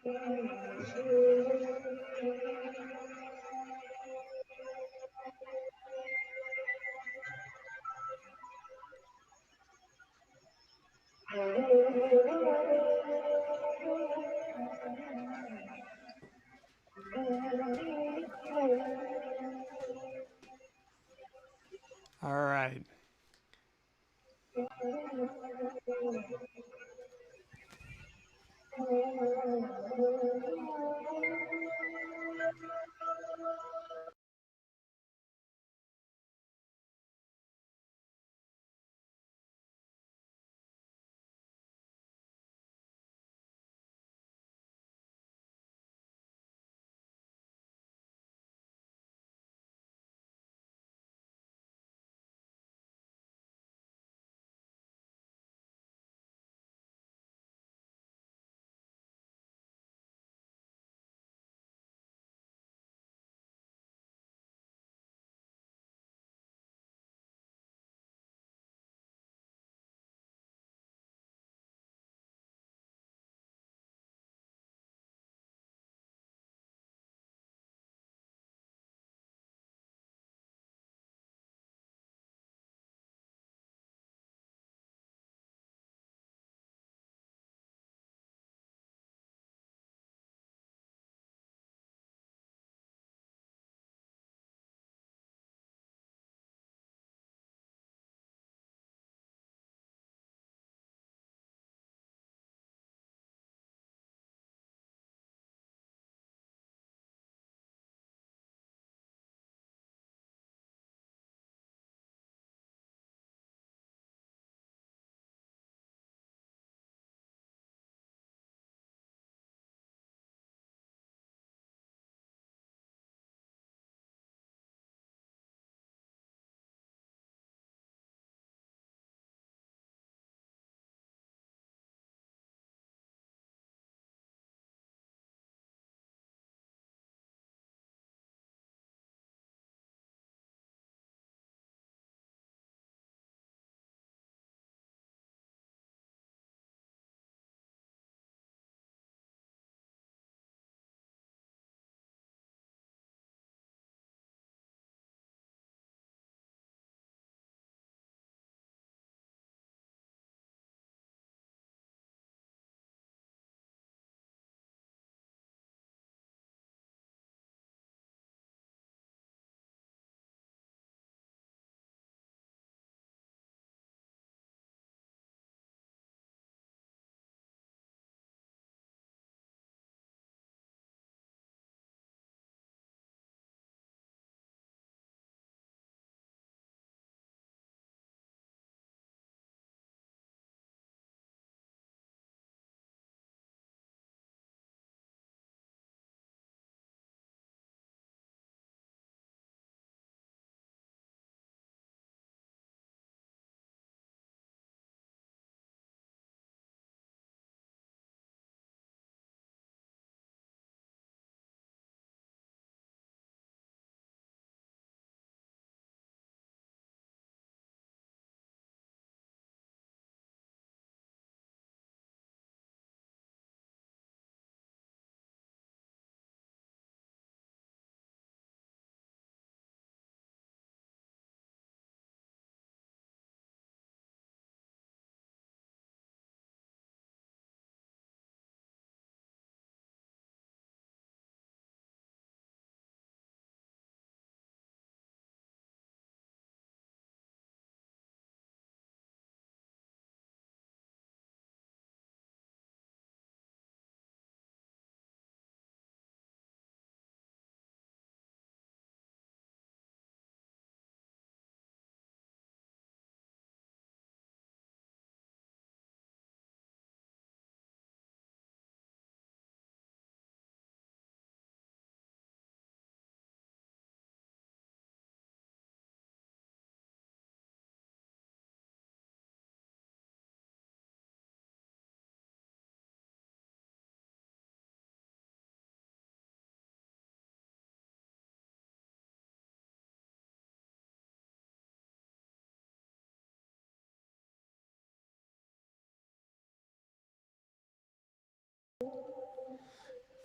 All right.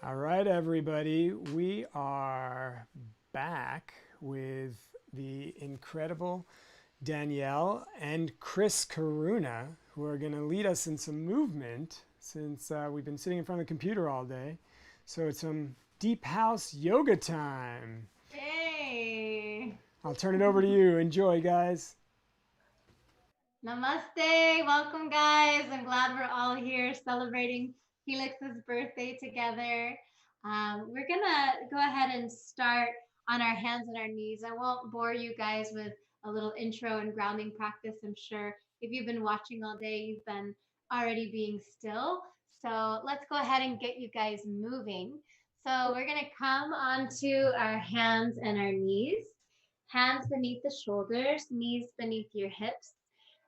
All right, everybody. We are back with the incredible Danielle and Chris Karuna, who are going to lead us in some movement since we've been sitting in front of the computer all day. So it's some deep house yoga time. Yay! I'll turn it over to you. Enjoy, guys. Namaste! Welcome, guys. I'm glad we're all here celebrating Felix's birthday together. We're gonna go ahead and start on our hands and our knees. I won't bore you guys with a little intro and grounding practice. I'm sure if you've been watching all day, you've been already being still. So let's go ahead and get you guys moving. So we're gonna come onto our hands and our knees. Hands beneath the shoulders, knees beneath your hips.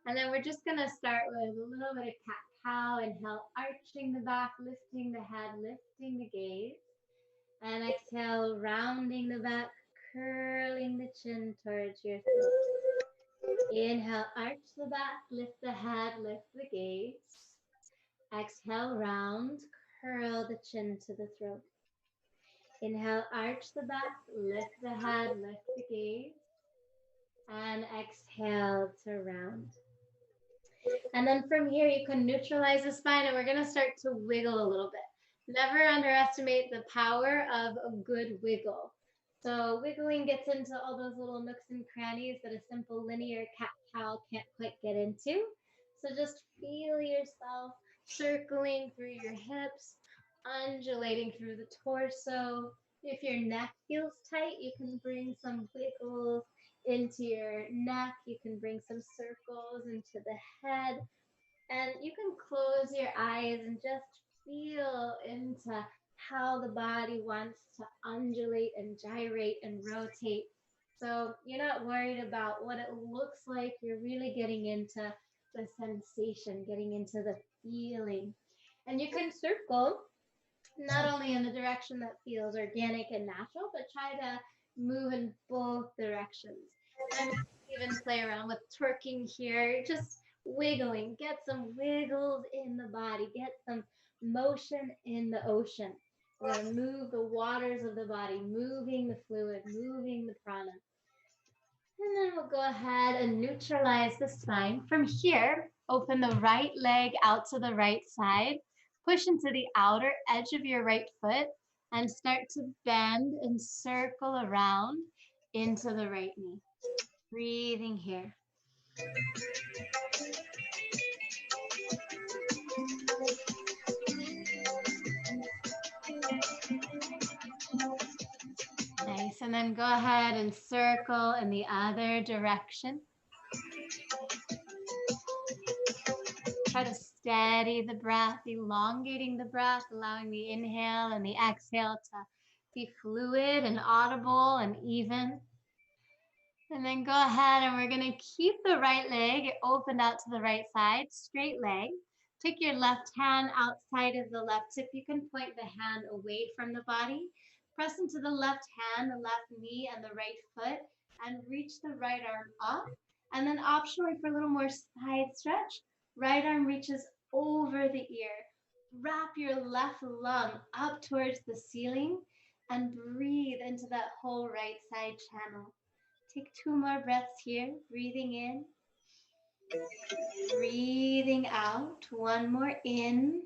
And then we're just gonna start with a little bit of cat-cow. Inhale, arching the back, lifting the head, lifting the gaze. And exhale, rounding the back, curling the chin towards your throat. Inhale, arch the back, lift the head, lift the gaze. Exhale, round, curl the chin to the throat. Inhale, arch the back, lift the head, lift the gaze. And exhale to round. And then from here, you can neutralize the spine, and we're going to start to wiggle a little bit. Never underestimate the power of a good wiggle. So wiggling gets into all those little nooks and crannies that a simple linear cat-cow can't quite get into. So just feel yourself circling through your hips, undulating through the torso. If your neck feels tight, you can bring some wiggles into your neck. You can bring some circles into the head. And you can close your eyes and just feel into how the body wants to undulate and gyrate and rotate. So you're not worried about what it looks like. You're really getting into the sensation, getting into the feeling. And you can circle not only in the direction that feels organic and natural, but try to move in both directions. And even play around with twerking here, just wiggling. Get some wiggles in the body, get some motion in the ocean. We're going to move the waters of the body, moving the fluid, moving the prana. And then we'll go ahead and neutralize the spine. From here, open the right leg out to the right side. Push into the outer edge of your right foot and start to bend and circle around into the right knee. Breathing here. Nice. And then go ahead and circle in the other direction. Try to steady the breath, elongating the breath, allowing the inhale and the exhale to be fluid and audible and even. And then go ahead and we're going to keep the right leg opened out to the right side, straight leg. Take your left hand outside of the left hip. You can point the hand away from the body. Press into the left hand, the left knee, and the right foot, and reach the right arm up. And then optionally for a little more side stretch, right arm reaches over the ear. Wrap your left lung up towards the ceiling and breathe into that whole right side channel. Take 2 more breaths here. Breathing in. Breathing out. 1 more in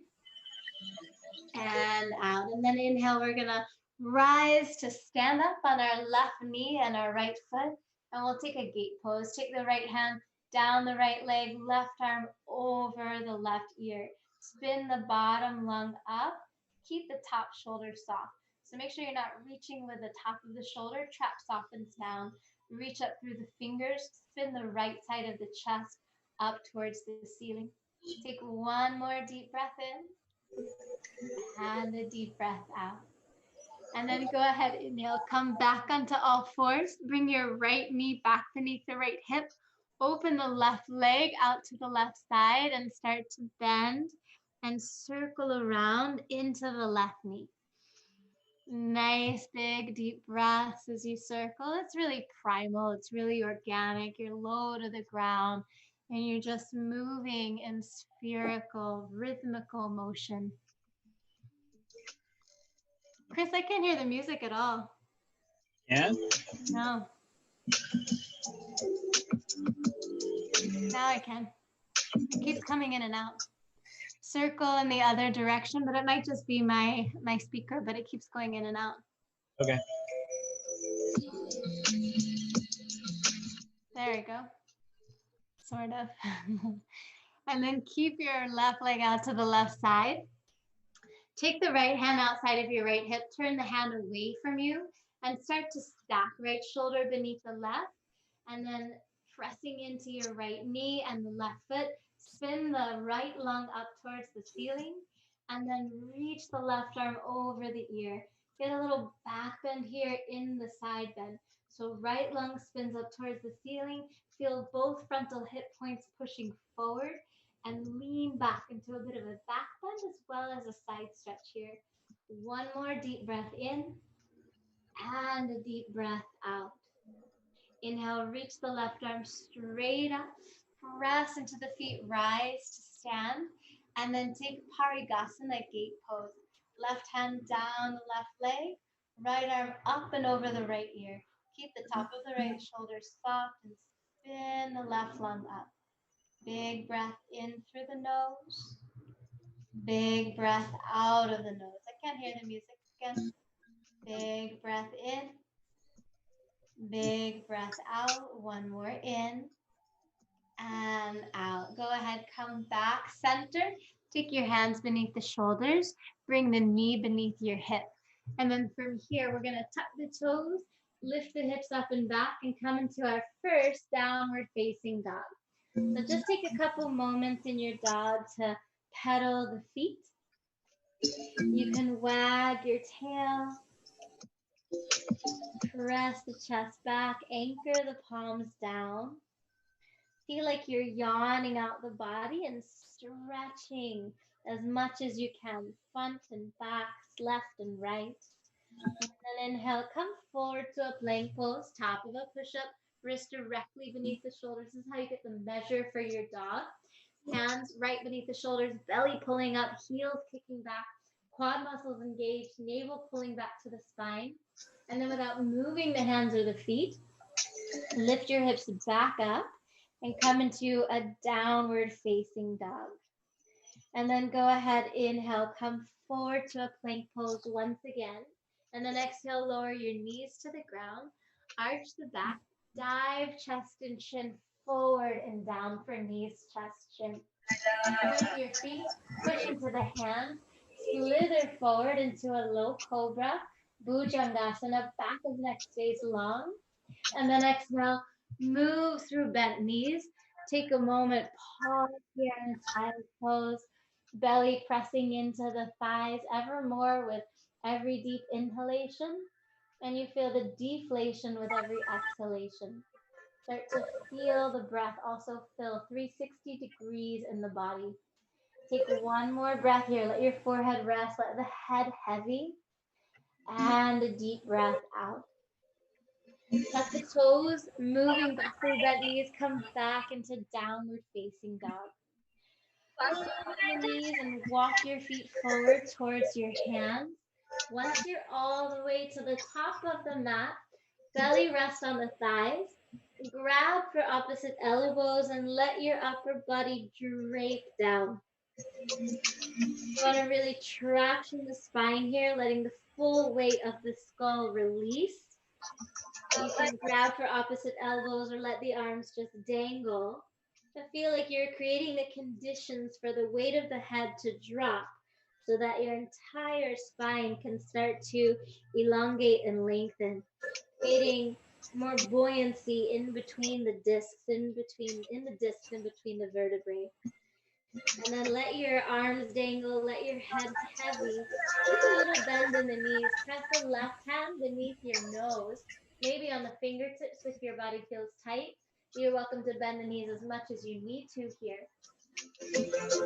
and out. And then inhale, we're going to rise to stand up on our left knee and our right foot. And we'll take a gate pose. Take the right hand down the right leg, left arm over the left ear. Spin the bottom lung up. Keep the top shoulder soft. So make sure you're not reaching with the top of the shoulder. Trap softens down. Reach up through the fingers. Spin the right side of the chest up towards the ceiling. Take 1 more deep breath in. And a deep breath out. And then go ahead, inhale, come back onto all fours. Bring your right knee back beneath the right hip. Open the left leg out to the left side and start to bend and circle around into the left knee. Nice big deep breaths as you circle. It's really primal, it's really organic. You're low to the ground and you're just moving in spherical, rhythmical motion. Chris, I can't hear the music at all. Yeah? No. Now I can. It keeps coming in and out. Circle in the other direction, but it might just be my speaker, but it keeps going in and out. Okay. There you go. Sort of. And then keep your left leg out to the left side. Take the right hand outside of your right hip, turn the hand away from you, and start to stack right shoulder beneath the left, and then pressing into your right knee and the left foot. Spin the right lung up towards the ceiling, and then reach the left arm over the ear. Get a little back bend here in the side bend. So right lung spins up towards the ceiling. Feel both frontal hip points pushing forward, and lean back into a bit of a back bend as well as a side stretch here. One more deep breath in and a deep breath out. Inhale, reach the left arm straight up, press into the feet, rise to stand, and then take Parigasana gate pose. Left hand down the left leg, right arm up and over the right ear. Keep the top of the right shoulder soft and spin the left lung up. Big breath in through the nose. Big breath out of the nose. I can't hear the music again. Big breath in. Big breath out. One more in and out. Go ahead, come back, center. Take your hands beneath the shoulders. Bring the knee beneath your hip. And then from here, we're going to tuck the toes, lift the hips up and back, and come into our first downward facing dog. So just take a couple moments in your dog to pedal the feet. You can wag your tail, press the chest back, anchor the palms down. Feel like you're yawning out the body and stretching as much as you can, front and back, left and right. And then inhale, come forward to a plank pose, top of a push-up, wrist directly beneath the shoulders. This is how you get the measure for your dog. Hands right beneath the shoulders, belly pulling up, heels kicking back, quad muscles engaged, navel pulling back to the spine. And then without moving the hands or the feet, lift your hips back up and come into a downward facing dog. And then go ahead, inhale, come forward to a plank pose once again. And then exhale, lower your knees to the ground, arch the back, dive chest and chin forward and down for knees, chest, chin. Move your feet, push into the hands, slither forward into a low cobra, Bhujangasana, back of neck stays long. And then exhale, move through bent knees. Take a moment, pause here in child's pose, belly pressing into the thighs ever more with every deep inhalation. And you feel the deflation with every exhalation. Start to feel the breath also fill 360 degrees in the body. Take one more breath here. Let your forehead rest. Let the head heavy. And a deep breath out. Tuck the toes, moving back through bent knees. Come back into downward facing dog. Bend the knees and walk your feet forward towards your hands. Once you're all the way to the top of the mat, belly rest on the thighs. Grab for opposite elbows and let your upper body drape down. You want to really traction the spine here, letting the full weight of the skull release. You can grab for opposite elbows or let the arms just dangle. I feel like you're creating the conditions for the weight of the head to drop so that your entire spine can start to elongate and lengthen, creating more buoyancy in between the discs, in between the vertebrae. And then let your arms dangle, let your head heavy. Take a little bend in the knees. Press the left hand beneath your nose, maybe on the fingertips if your body feels tight. You're welcome to bend the knees as much as you need to here.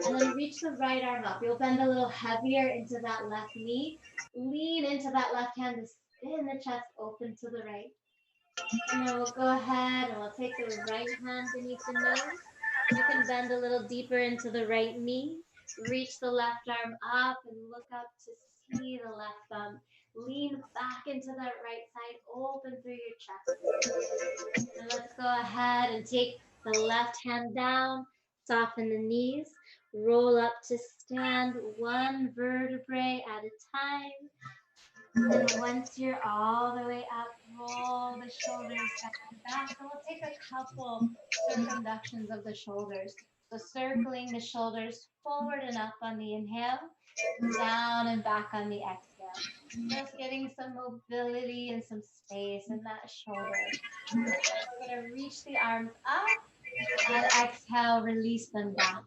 And then reach the right arm up. You'll bend a little heavier into that left knee. Lean into that left hand to spin the chest open to the right. And then we'll go ahead and we'll take the right hand beneath the nose. You can bend a little deeper into the right knee. Reach the left arm up and look up to see the left thumb. Lean back into that right side, open through your chest. And let's go ahead and take the left hand down, soften the knees, roll up to stand one vertebrae at a time. And once you're all the way up, roll the shoulders back and back. And we'll take a couple circumductions of the shoulders. So circling the shoulders forward and up on the inhale, down and back on the exhale. Just getting some mobility and some space in that shoulder. We're going to reach the arms up and exhale, release them back.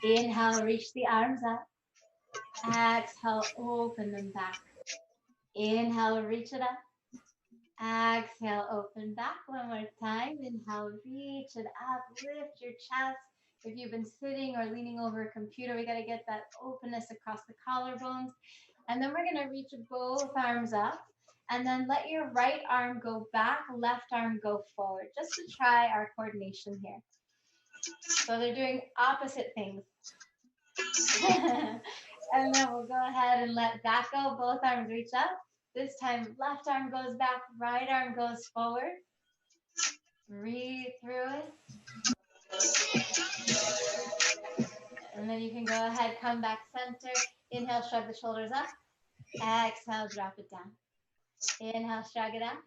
Inhale, reach the arms up. Exhale, open them back. Inhale, reach it up. Exhale, open back one more time. Inhale, reach it up, lift your chest. If you've been sitting or leaning over a computer, we got to get that openness across the collarbones. And then we're going to reach both arms up. And then let your right arm go back, left arm go forward, just to try our coordination here. So they're doing opposite things. And then we'll go ahead and let that go. Both arms reach up. This time, left arm goes back, right arm goes forward. Breathe through it. And then you can go ahead, come back center. Inhale, shrug the shoulders up. Exhale, drop it down. Inhale, shrug it up.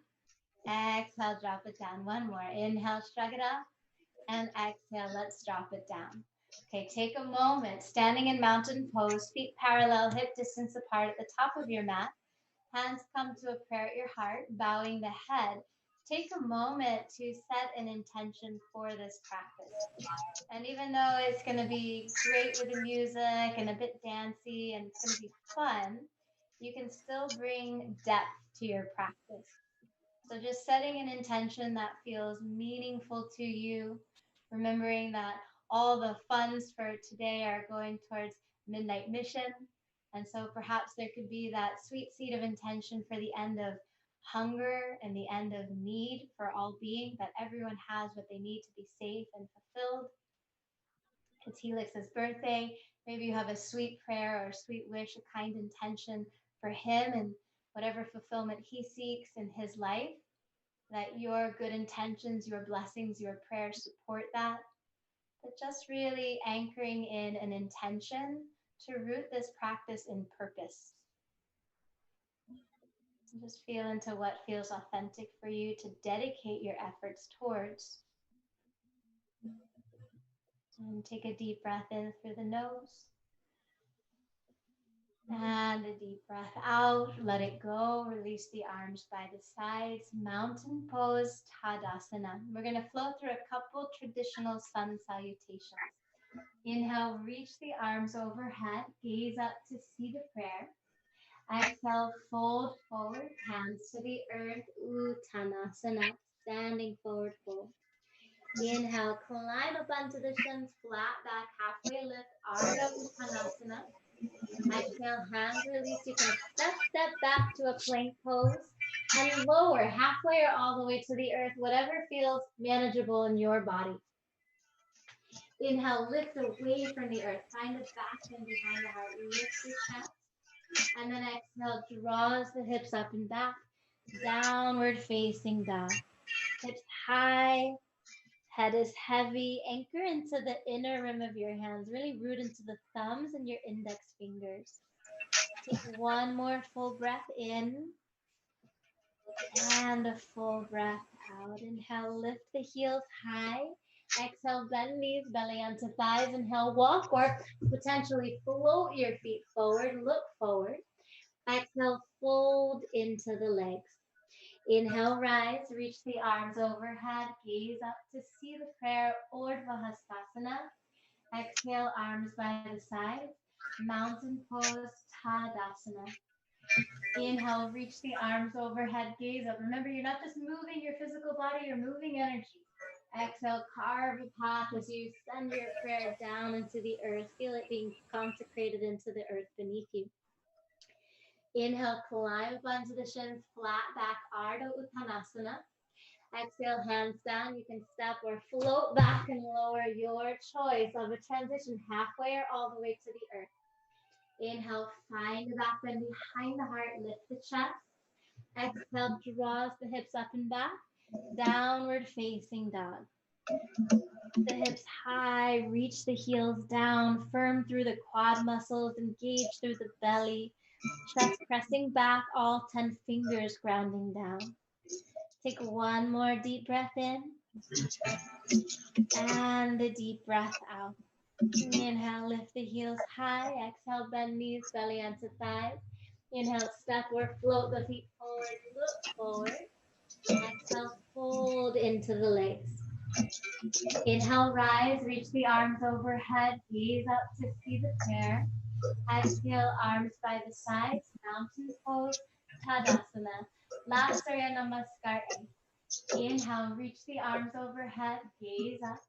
Exhale, drop it down. One more. Inhale, shrug it up. And exhale, let's drop it down. Okay, take a moment, standing in mountain pose, feet parallel, hip distance apart at the top of your mat. Hands come to a prayer at your heart, bowing the head. Take a moment to set an intention for this practice. And even though it's going to be great with the music and a bit dancey and it's going to be fun, you can still bring depth to your practice. So just setting an intention that feels meaningful to you, remembering that all the funds for today are going towards Midnight Mission. And so perhaps there could be that sweet seed of intention for the end of hunger and the end of need for all being, that everyone has what they need to be safe and fulfilled. It's Helix's birthday. Maybe you have a sweet prayer or a sweet wish, a kind intention for him and whatever fulfillment he seeks in his life, that your good intentions, your blessings, your prayers support that. But just really anchoring in an intention to root this practice in purpose. And just feel into what feels authentic for you to dedicate your efforts towards. And take a deep breath in through the nose. And a deep breath out. Let it go. Release the arms by the sides. Mountain pose, Tadasana. We're going to flow through a couple traditional sun salutations. Inhale, reach the arms overhead. Gaze up to see the prayer. Exhale, fold forward, hands to the earth, Uttanasana, standing forward fold. Inhale, climb up onto the shins, flat back, halfway lift, Ardha Uttanasana. Exhale, hands release. You can step back to a plank pose and lower halfway or all the way to the earth, whatever feels manageable in your body. Inhale, lift away from the earth. Find the back and behind the heart. Lift your chest. And then exhale, draws the hips up and back. Downward facing dog. Hips high. Head is heavy. Anchor into the inner rim of your hands. Really root into the thumbs and your index fingers. Take one more full breath in. And a full breath out. Inhale, lift the heels high. Exhale, bend knees, belly onto thighs. Inhale, walk or potentially float your feet forward. Look forward. Exhale, fold into the legs. Inhale, rise, reach the arms overhead. Gaze up to see the prayer, Urdhva Hastasana. Exhale, arms by the sides. Mountain pose, Tadasana. Inhale, reach the arms overhead, gaze up. Remember, you're not just moving your physical body, you're moving energy. Exhale, carve a path as you send your prayer down into the earth. Feel it being consecrated into the earth beneath you. Inhale, climb up onto the shins, flat back, Ardha Uttanasana. Exhale, hands down. You can step or float back and lower, your choice of a transition halfway or all the way to the earth. Inhale, find the back bend behind the heart, lift the chest. Exhale, draws the hips up and back, downward facing dog. The hips high, reach the heels down, firm through the quad muscles, engage through the belly, chest pressing back, all 10 fingers grounding down. Take one more deep breath in, and a deep breath out. Inhale, lift the heels high. Exhale, bend knees, belly onto thighs. Inhale, step or float the feet forward, look forward. Exhale, fold into the legs. Inhale, rise, reach the arms overhead, gaze up to see the prayer. Exhale, arms by the sides, mountain pose, Tadasana. Last Surya Namaskar. Inhale, reach the arms overhead, gaze up.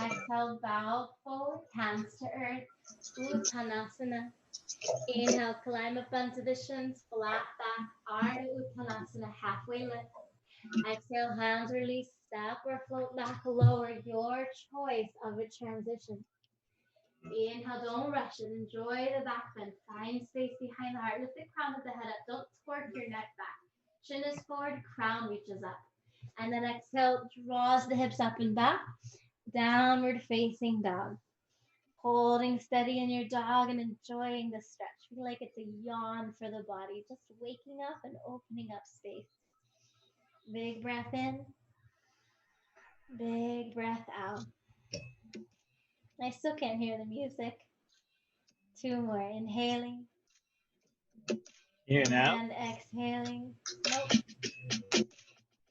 Exhale, bow forward, hands to earth, Uttanasana. Inhale, climb up onto the shins, flat back, Ardha Uttanasana, halfway lift. Exhale, hands release, step or float back, lower, your choice of a transition. Inhale, don't rush it. Enjoy the back bend. Find space behind the heart. Lift the crown of the head up. Don't torque your neck back. Chin is forward, crown reaches up. And then exhale, draws the hips up and back. Downward facing dog. Holding steady in your dog and enjoying the stretch. Feel like it's a yawn for the body. Just waking up and opening up space. Big breath in. Big breath out. I still can't hear the music. Two more. Inhaling. Here now. And exhaling. Nope.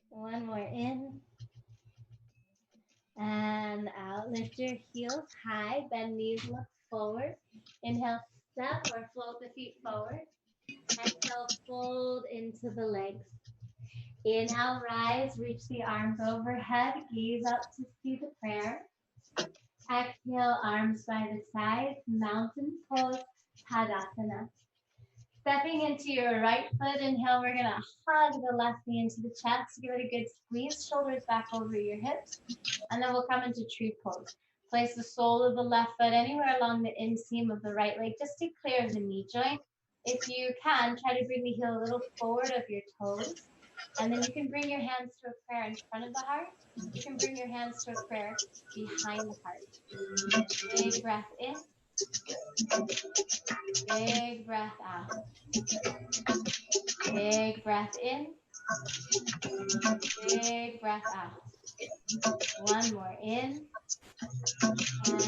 One more in. And out. Lift your heels high. Bend knees, look forward. Inhale, step or float the feet forward. Exhale, fold into the legs. Inhale, rise, reach the arms overhead, gaze up to see the prayer. Exhale, arms by the sides, mountain pose, Tadasana. Stepping into your right foot, inhale, we're gonna hug the left knee into the chest, give it a good squeeze, shoulders back over your hips, and then we'll come into tree pose. Place the sole of the left foot anywhere along the inseam of the right leg, just to clear the knee joint. If you can, try to bring the heel a little forward of your toes. And then you can bring your hands to a prayer in front of the heart. You can bring your hands to a prayer behind the heart. Big breath in. Big breath out. Big breath in. Big breath out. One more in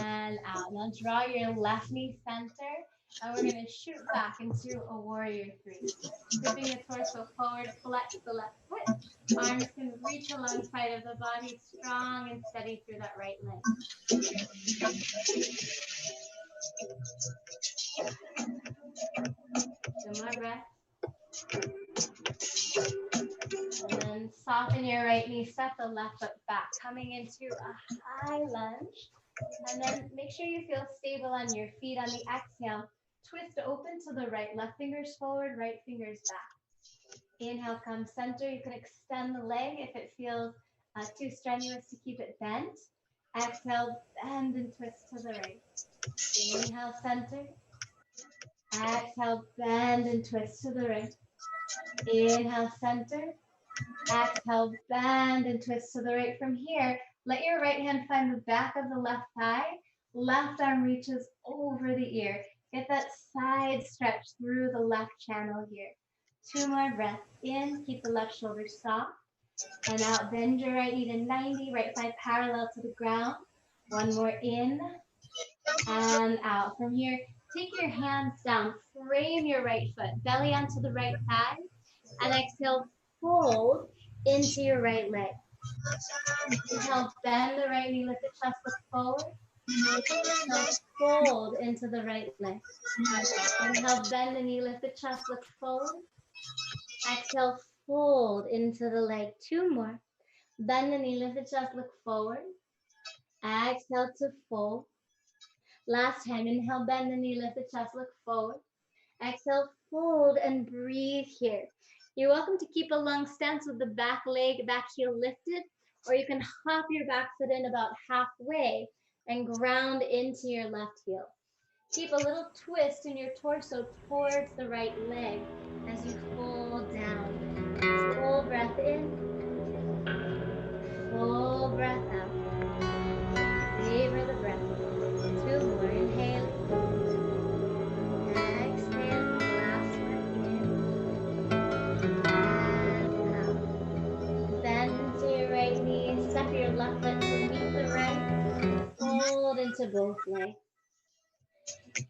and out. Now draw your left knee center. And we're going to shoot back into a warrior three. Tipping the torso forward, flex the left foot. Arms can reach alongside of the body, strong and steady through that right leg. Two more breaths. And then soften your right knee, step the left foot back, coming into a high lunge. And then make sure you feel stable on your feet. On the exhale, twist open to the right, left fingers forward, right fingers back. Inhale, come center. You can extend the leg if it feels too strenuous to keep it bent. Exhale, bend and twist to the right. Inhale, center. Exhale, bend and twist to the right. Inhale, center. Exhale, bend and twist to the right. From here, let your right hand find the back of the left thigh. Left arm reaches over the ear. Get that side stretch through the left channel here. Two more breaths in. Keep the left shoulder soft. And out, bend your right knee to 90, right thigh parallel to the ground. One more in and out. From here, take your hands down. Frame your right foot, belly onto the right thigh. And exhale, fold into your right leg. Inhale, bend the right knee, lift the chest, look forward. Exhale, fold into the right leg. Inhale, bend the knee, lift the chest, look forward. Exhale, fold into the leg. Two more. Bend the knee, lift the chest, look forward. Exhale to fold. Last time, inhale, bend the knee, lift the chest, look forward. Exhale, fold and breathe here. You're welcome to keep a long stance with the back leg, back heel lifted, or you can hop your back foot in about halfway and ground into your left heel. Keep a little twist in your torso towards the right leg as you fold down. Full breath in, full breath out. Savor the breath. 2 more. Inhaling. Exhaling. Last one in and out. Bend into your right knee. Step your left foot to meet the right. Fold into both legs.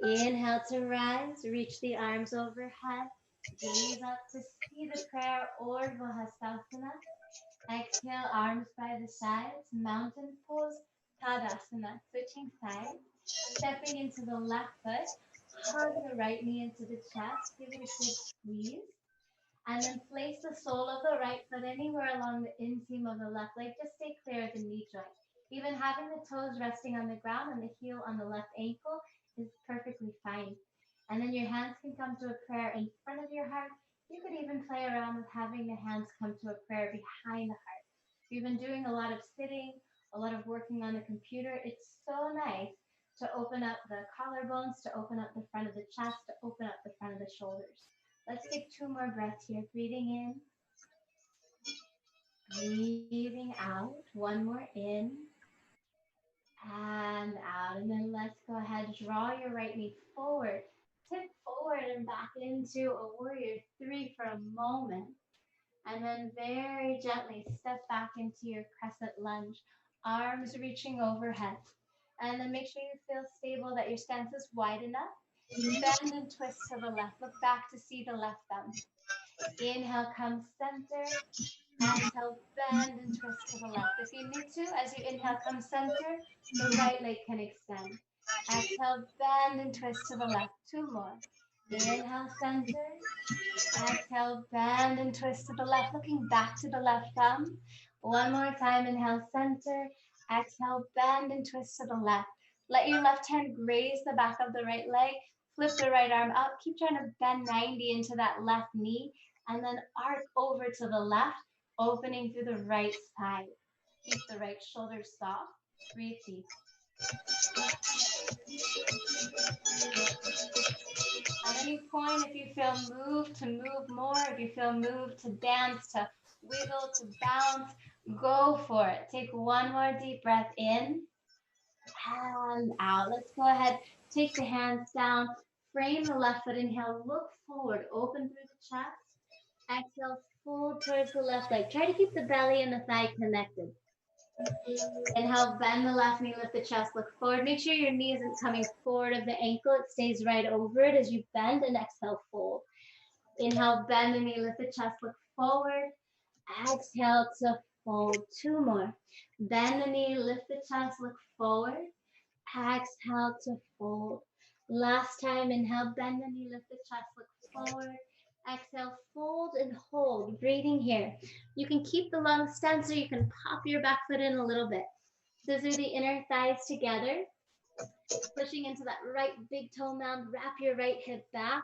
Inhale to rise. Reach the arms overhead. Gaze up to see the prayer Urdhva Hastasana. Exhale, arms by the sides, mountain pose, Tadasana. Switching sides, stepping into the left foot, hug the right knee into the chest, give it a good squeeze, and then place the sole of the right foot anywhere along the inseam of the left leg. Just stay clear of the knee joint. Even having the toes resting on the ground and the heel on the left ankle is perfectly fine. And then your hands can come to a prayer in front of your heart. You could even play around with having the hands come to a prayer behind the heart. If you've been doing a lot of sitting, a lot of working on the computer, it's so nice to open up the collarbones, to open up the front of the chest, to open up the front of the shoulders. Let's take 2 more breaths here. Breathing in, breathing out. 1 more in and out. And then let's go ahead, draw your right knee forward, tip forward and back into a warrior 3 for a moment. And then very gently step back into your crescent lunge, arms reaching overhead. And then make sure you feel stable, that your stance is wide enough. Bend and twist to the left. Look back to see the left thumb. Inhale, come center. Exhale, bend and twist to the left. If you need to, as you inhale, come center, the right leg can extend. Exhale, bend and twist to the left. 2 more. Inhale, center. Exhale, bend and twist to the left, looking back to the left thumb. 1 more time, inhale, center. Exhale, bend and twist to the left. Let your left hand graze the back of the right leg. Flip the right arm up. Keep trying to bend 90 into that left knee. And then arc over to the left, opening through the right side. Keep the right shoulder soft. Breathe deep. At any point, if you feel moved to move more, if you feel moved to dance, to wiggle, to bounce, go for it. Take 1 more deep breath in and out. Let's go ahead, take the hands down, frame the left foot, inhale, look forward, open through the chest. Exhale, fold towards the left leg. Try to keep the belly and the thigh connected. Inhale, bend the left knee, lift the chest, look forward. Make sure your knee isn't coming forward of the ankle. It stays right over it as you bend, and exhale, fold. Inhale, bend the knee, lift the chest, look forward. Exhale to fold. 2 more. Bend the knee, lift the chest, look forward. Exhale to fold. Last time, inhale, bend the knee, lift the chest, look forward. Exhale, fold and hold. Breathing here. You can keep the lungs tense, or you can pop your back foot in a little bit. Scissor the inner thighs together. Pushing into that right big toe mound, wrap your right hip back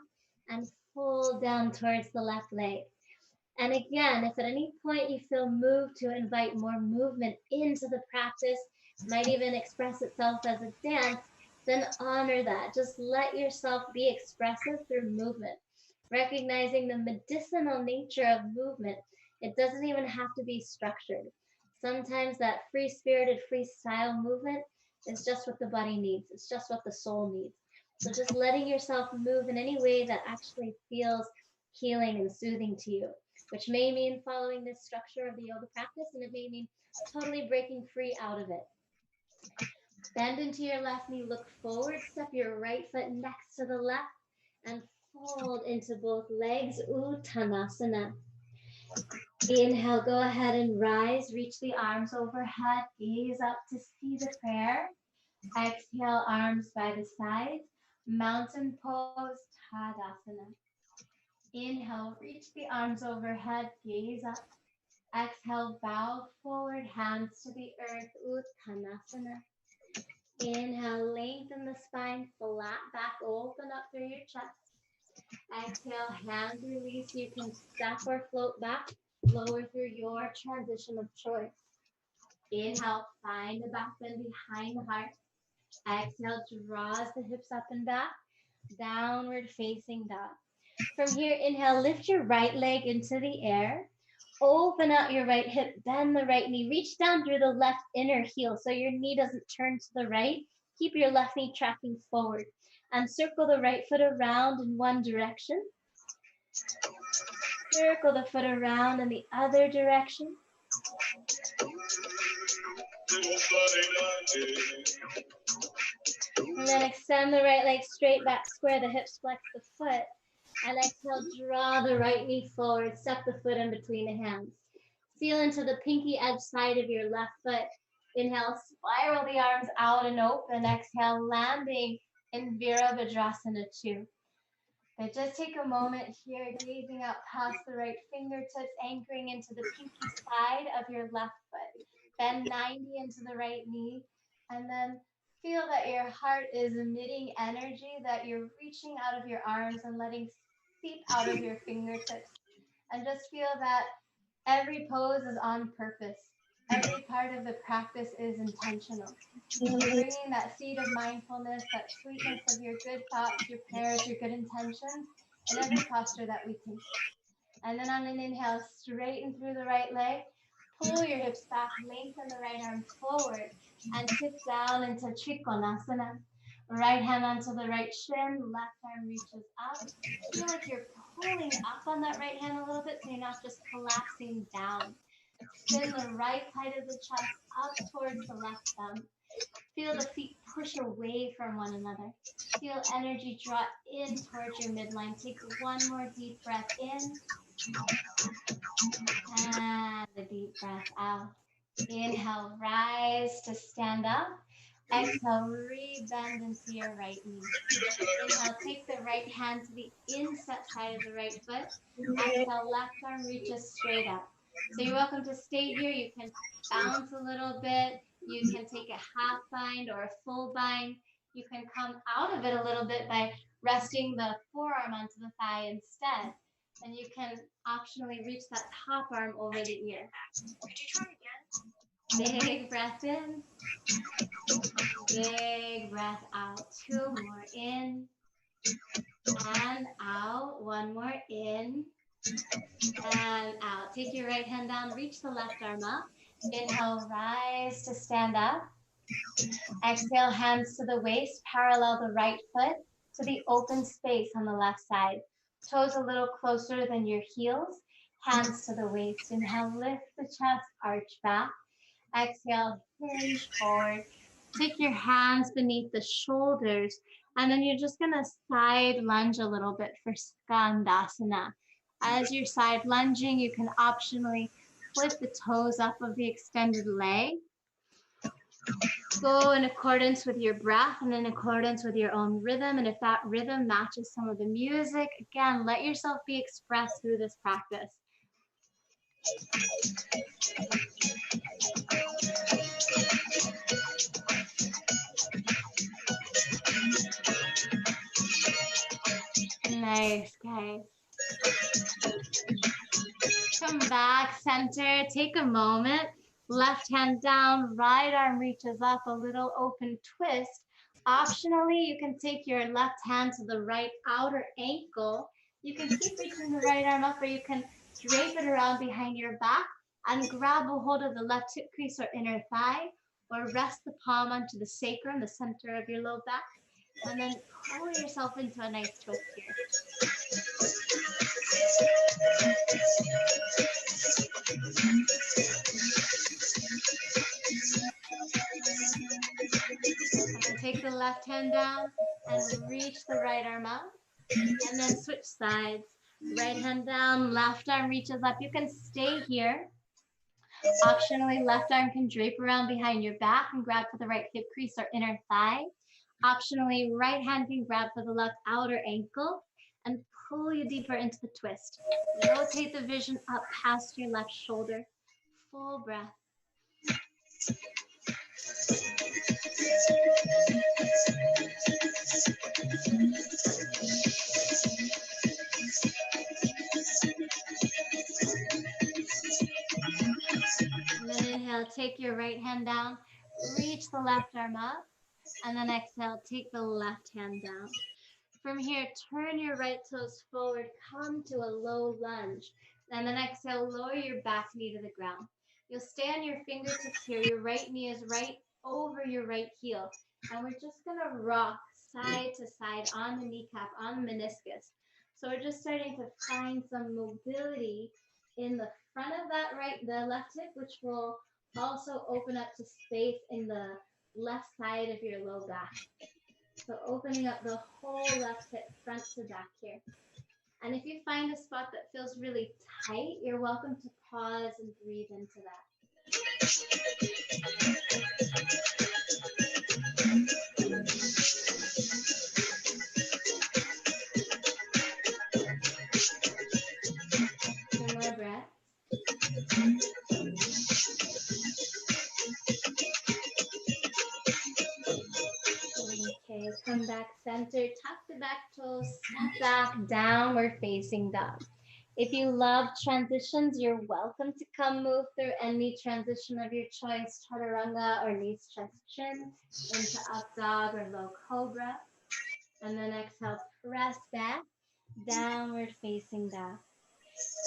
and fold down towards the left leg. And again, if at any point you feel moved to invite more movement into the practice, might even express itself as a dance, then honor that. Just let yourself be expressive through movement, recognizing the medicinal nature of movement. It doesn't even have to be structured. Sometimes that free-spirited, freestyle movement is just what the body needs. It's just what the soul needs. So just letting yourself move in any way that actually feels healing and soothing to you, which may mean following this structure of the yoga practice, and it may mean totally breaking free out of it. Bend into your left knee, look forward, step your right foot next to the left, and fold into both legs, Uttanasana. Inhale, go ahead and rise, reach the arms overhead, gaze up to see the prayer. Exhale, arms by the sides, mountain pose, Tadasana. Inhale, reach the arms overhead, gaze up. Exhale, bow forward, hands to the earth, Uttanasana. Inhale, lengthen the spine, flat back, open up through your chest. Exhale, hands release. You can step or float back, lower through your transition of choice. Inhale, find the back bend behind the heart. Exhale, draws the hips up and back, downward facing dog. From here, inhale, lift your right leg into the air. Open out your right hip, bend the right knee, reach down through the left inner heel so your knee doesn't turn to the right. Keep your left knee tracking forward. And circle the right foot around in one direction. Circle the foot around in the other direction. And then extend the right leg straight back, square the hips, flex the foot. And exhale, draw the right knee forward, step the foot in between the hands. Feel into the pinky edge side of your left foot. Inhale, spiral the arms out and open. Exhale, landing in Virabhadrasana 2. But just take a moment here, gazing out past the right fingertips, anchoring into the pinky side of your left foot. Bend 90 into the right knee, and then feel that your heart is emitting energy, that you're reaching out of your arms and letting seep out of your fingertips. And just feel that every pose is on purpose. Every part of the practice is intentional. Bringing that seed of mindfulness, that sweetness of your good thoughts, your prayers, your good intentions in every posture that we take. And then on an inhale, straighten through the right leg, pull your hips back, lengthen the right arm forward, and tip down into Trikonasana. Right hand onto the right shin, left arm reaches up. Feel like you're pulling up on that right hand a little bit so you're not just collapsing down. Spin the right side of the chest up towards the left thumb. Feel the feet push away from one another. Feel energy draw in towards your midline. Take one more deep breath in. And a deep breath out. Inhale, rise to stand up. Exhale, re-bend into your right knee. Inhale, take the right hand to the instep side of the right foot. Exhale, left arm reaches straight up. So you're welcome to stay here. You can bounce a little bit. You can take a half bind or a full bind. You can come out of it a little bit by resting the forearm onto the thigh instead. And you can optionally reach that top arm over the ear. Could you try again? Big breath in. Big breath out. 2 more in. And out. 1 more in. And out. Take your right hand down. Reach the left arm up. Inhale, rise to stand up. Exhale, hands to the waist. Parallel the right foot to the open space on the left side. Toes a little closer than your heels. Hands to the waist. Inhale, lift the chest, arch back. Exhale, hinge forward. Take your hands beneath the shoulders, and then you're just gonna side lunge a little bit for Skandasana. As you're side lunging, you can optionally flip the toes up of the extended leg. Go in accordance with your breath and in accordance with your own rhythm. And if that rhythm matches some of the music, again, let yourself be expressed through this practice. Nice, guys. Come back, center. Take a moment. Left hand down, right arm reaches up, a little open twist. Optionally, you can take your left hand to the right outer ankle. You can keep reaching the right arm up, or you can drape it around behind your back and grab a hold of the left hip crease or inner thigh, or rest the palm onto the sacrum, the center of your low back, and then pull yourself into a nice twist here. Take the left hand down and reach the right arm up, and then switch sides. Right hand down, left arm reaches up. You can stay here. Optionally, left arm can drape around behind your back and grab for the right hip crease or inner thigh. Optionally, right hand can grab for the left outer ankle and pull you deeper into the twist. Rotate the vision up past your left shoulder. Full breath. And then inhale, take your right hand down, reach the left arm up, And then exhale, take the left hand down. From here, turn your right toes forward, come to a low lunge. And then exhale, lower your back knee to the ground. You'll stay on your fingertips here. Your right knee is right over your right heel. And we're just going to rock side to side on the kneecap, on the meniscus. So we're just starting to find some mobility in the front of the left hip, which will also open up to space in the left side of your low back. So opening up the whole left hip front to back here. And if you find a spot that feels really tight, you're welcome to pause and breathe into that. Two more breaths. Okay, come back center, tuck the back toes, step back, downward facing dog. If you love transitions, you're welcome to come move through any transition of your choice, chaturanga or knees chest chin, into up dog or low cobra. And then exhale, press back, downward facing dog.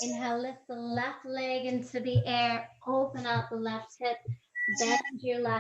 Inhale, lift the left leg into the air, open out the left hip, bend your left